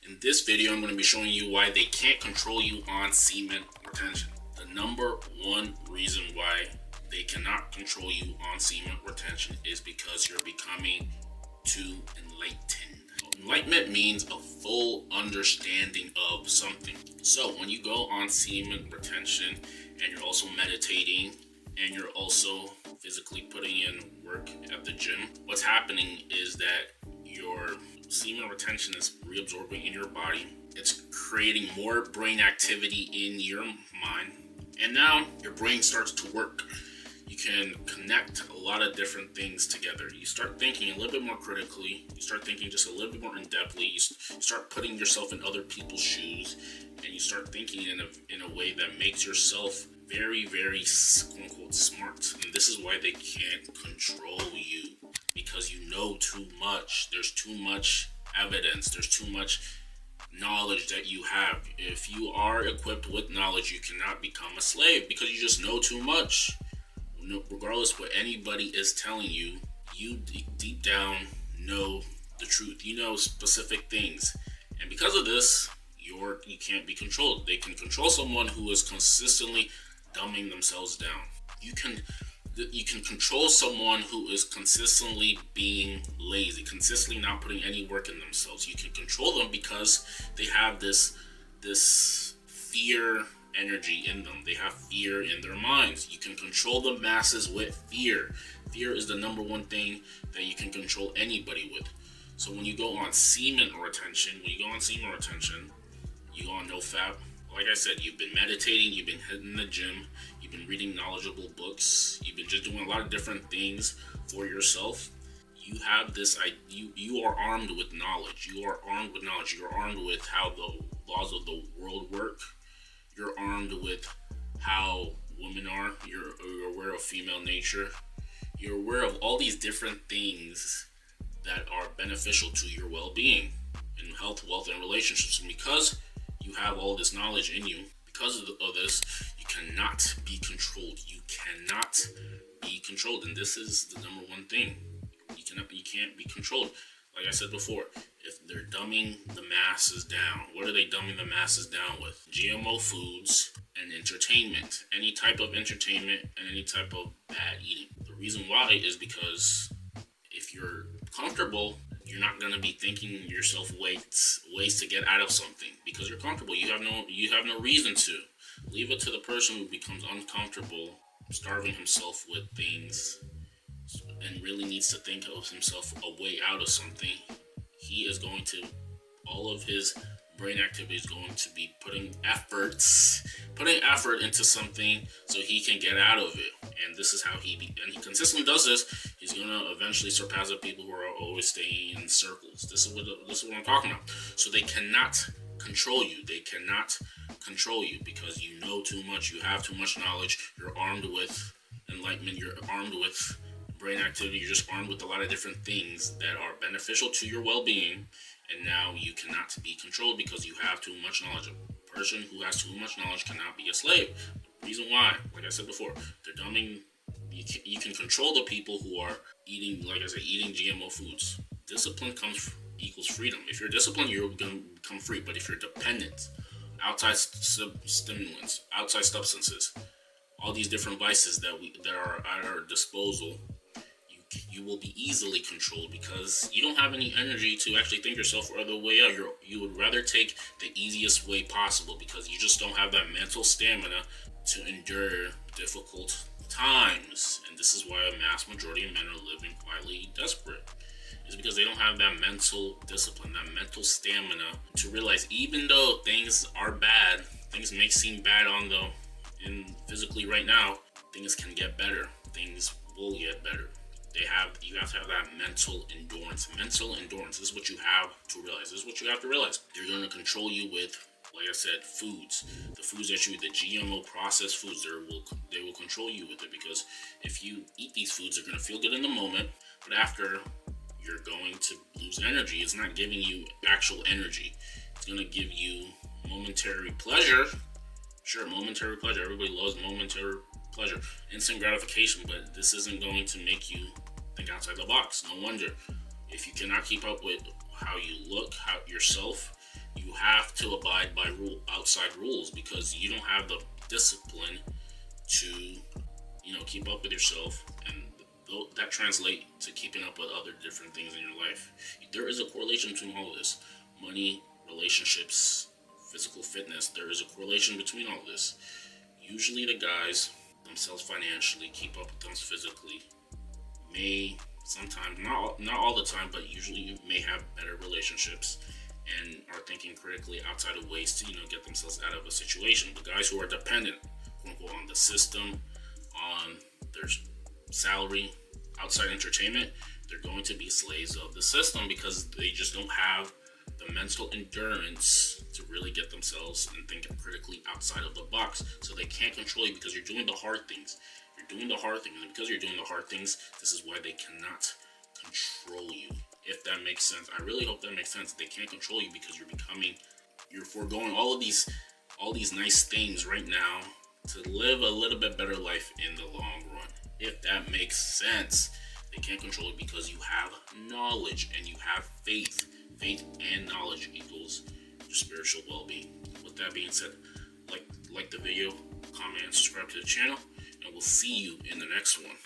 In this video, I'm going to be showing you why they can't control you on semen retention. The number one reason why they cannot control you on semen retention is because you're becoming too enlightened. Enlightenment means a full understanding of something. So when you go on semen retention and you're also meditating and you're also physically putting in work at the gym, what's happening is that your semen retention is reabsorbing in your body. It's creating more brain activity in your mind. And now your brain starts to work. You can connect a lot of different things together. You start thinking a little bit more critically. You start thinking just a little bit more in-depthly. You start putting yourself in other people's shoes. And you start thinking in a way that makes yourself very, very, quote-unquote, smart. And this is why they can't control you. Because you know too much. There's too much evidence. There's too much knowledge that you have. If you are equipped with knowledge, you cannot become a slave because you just know too much. Regardless what anybody is telling you, you deep down know the truth. You know specific things. And because of this, you can't be controlled. They can control someone who is consistently dumbing themselves down. You can control someone who is consistently being lazy, consistently not putting any work in themselves. You can control them because they have this fear energy in them. They have fear in their minds. You can control the masses with fear. Fear is the number one thing that you can control anybody with. So when you go on semen retention, you go on NoFap. Like I said, you've been meditating, you've been hitting the gym, you've been reading knowledgeable books, you've been just doing a lot of different things for yourself. You have this, you are armed with knowledge. You are armed with knowledge. You're armed with how the laws of the world work. You're armed with how women are. You're aware of female nature. You're aware of all these different things that are beneficial to your well-being in health, wealth, and relationships. And because you have all this knowledge in you, because of this, you cannot be controlled. You cannot be controlled. And this is the number one thing. You can't be controlled. Like I said before, if they're dumbing the masses down, what are they dumbing the masses down with? GMO foods and entertainment. Any type of entertainment and any type of bad eating. The reason why is because if you're comfortable, you're not going to be thinking yourself ways to get out of something because you're comfortable. You have no reason to. Leave it to the person who becomes uncomfortable, starving himself with things, and really needs to think of himself a way out of something. He is going to, all of his brain activity is going to be putting effort into something so he can get out of it. And this is how and he consistently does this. He's going to eventually surpass the people who are always staying in circles. This is what I'm talking about. So they cannot control you. They cannot control you because you know too much. You have too much knowledge. You're armed with enlightenment. You're armed with brain activity. You're just armed with a lot of different things that are beneficial to your well-being. And now you cannot be controlled because you have too much knowledge. A person who has too much knowledge cannot be a slave. The reason why, like I said before, they're dumbing. You can control the people who are eating GMO foods. Discipline equals freedom. If you're disciplined, you're going to become free. But if you're dependent, outside stimulants, outside substances, all these different vices that are at our disposal, you will be easily controlled because you don't have any energy to actually think yourself or other way out. You would rather take the easiest way possible because you just don't have that mental stamina to endure difficult times. And this is why a mass majority of men are living quietly desperate. It's because they don't have that mental discipline, that mental stamina to realize even though things are bad, things may seem bad physically right now, things can get better. Things will get better. You have to have that mental endurance. Mental endurance. This is what you have to realize. They're going to control you with, like I said, foods. The foods that you eat, the GMO processed foods, they will control you with it because if you eat these foods, they're going to feel good in the moment, but after, you're going to lose energy. It's not giving you actual energy. It's going to give you momentary pleasure. Sure, momentary pleasure. Everybody loves momentary pleasure, instant gratification, but this isn't going to make you think outside the box. No wonder. If you cannot keep up with how you look, yourself, you have to abide by outside rules because you don't have the discipline to, keep up with yourself, and that translate to keeping up with other different things in your life. There is a correlation between all of this: money, relationships, physical fitness. There is a correlation between all of this. Usually, the guys themselves financially keep up with them physically. May sometimes, not all the time, but usually you may have better relationships and are thinking critically outside of ways to get themselves out of a situation. The guys who are dependent, quote unquote, on the system, on their salary, outside entertainment, they're going to be slaves of the system because they just don't have the mental endurance to really get themselves and think critically outside of the box. So they can't control you because you're doing the hard things. You're doing the hard things, and because you're doing the hard things, this is why they cannot control you. If that makes sense. I really hope that makes sense. They can't control you because you're foregoing all these nice things right now to live a little bit better life in the long run. If that makes sense. They can't control you because you have knowledge and you have faith. Faith and knowledge equals your spiritual well-being. With that being said, like the video, comment, and subscribe to the channel, and we'll see you in the next one.